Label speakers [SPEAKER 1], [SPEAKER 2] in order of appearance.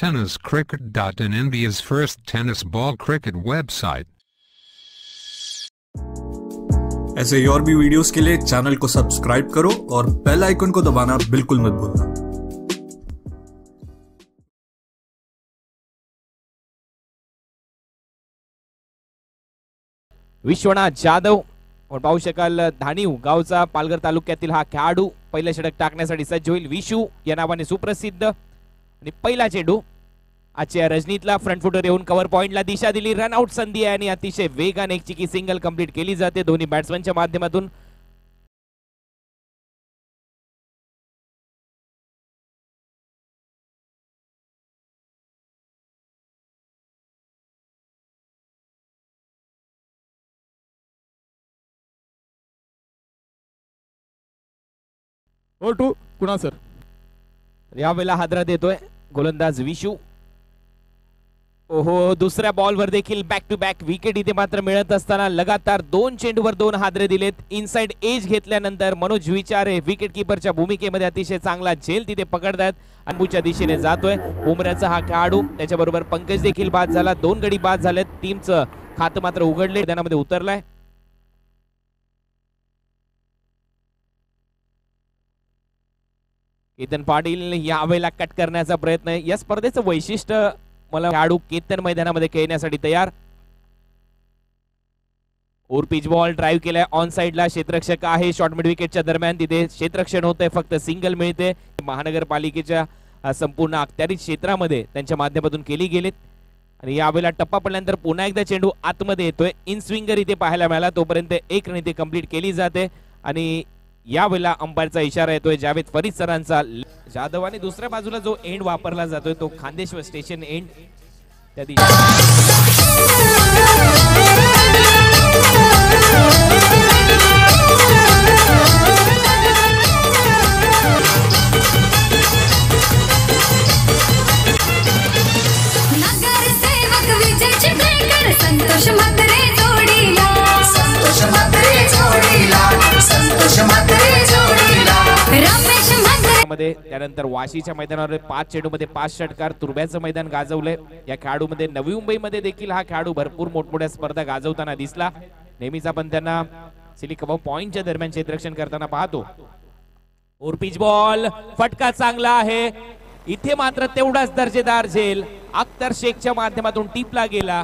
[SPEAKER 1] tenniscricket.in, India's first tennis ball cricket website.
[SPEAKER 2] ऐसे ही और भी वीडियोस के लिए चैनल को सब्सक्राइब करो और बेल आइकन को दबाना बिल्कुल मत भूलना।
[SPEAKER 3] विश्वनाथ जाधव आपण पाहू शकाल धाणीव गावचा पालघर तालुक्यातील हा खेळाडू पहिलं षटक टाकण्यासाठी सज्ज होईल। विशू या नावाने सुप्रसिद्ध आणि पहिला चेंडू आजच्या रजनीतला फ्रंट फुटर येऊन कव्हर पॉइंटला दिशा दिली। रन आउट संधी आहे आणि अतिशय वेगाने एक चिकी सिंगल कंप्लीट केली जाते दोन्ही बॅट्समनच्या माध्यमातून।
[SPEAKER 4] और टू कुणा सर
[SPEAKER 3] यावेळेला हादरा देतोय गोलंदाज विशू। ओहो, दुसऱ्या बॉलवर देखील बॅक टू बॅक विकेट इथे मात्र मिळत असताना लगातार 2 चेंडूवर 2 हादरे दिलेत। इनसाइड एज घेतल्यानंतर मनोज विचारे विकेट कीपरच्या भूमिकेमध्ये अतिशय चांगला झेल तिथे पकडतायत। अनबूच्या दिशेने जातोय बुमऱ्याचा हा खेळाडू, त्याच्याबरोबर पंकज देखील बाद झाला। 2 गडी बाद झालेत, टीमचं खातं मात्र उघडले, मैदानामध्ये उतरलाय। केतन पाटील यावेळेला कट करण्याचा प्रयत्न आहे। या स्पर्धेचं वैशिष्ट्य मला खेळाडू केतन मैदानामध्ये खेळण्यासाठी तयार। ओर पिच बॉल ड्राइव्ह केलाय ऑन साइडला, क्षेत्ररक्षक आहे शॉर्ट मिड विकेटच्या दरम्यान तिथे क्षेत्ररक्षण होतंय, फक्त सिंगल मिळते। महानगरपालिकेच्या संपूर्ण अखत्यारीत क्षेत्रामध्ये त्यांच्या माध्यमातून केली गेलीत आणि यावेळेला टप्पा पडल्यानंतर पुन्हा एकदा चेंडू आतमध्ये येतोय। इन स्विंगर इथे पाहायला मिळाला, तोपर्यंत एक रन इथे कंप्लीट केली जाते आणि यावेळेला अंपायरचा इशारा येतोय जावेद फरीद सरांचा। जाधव आणि दुसऱ्या बाजूला जो एंड वापरला जातोय तो खांदेश्वर स्टेशन एंड त्या त्यानंतर वाशीच्या मैदानावर 5 चेंडूमध्ये 5 षटकार, तुर्ब्याचं मैदान गाजवलंय। या खेळाडूमध्ये नवी मुंबईमध्ये देखील हा खेळाडू भरपूर मोठमोठ्या स्पर्धा गाजवताना दिसला। नेहमीच आपण त्यांना सिलिक अबव पॉइंटच्या दरम्यान क्षेत्ररक्षण करताना पाहतो। और पिच बॉल फटका चांगला आहे, इथे मात्र तेवढाच दर्जेदार झेल अख्तर शेखच्या माध्यमातून टिपला गेला।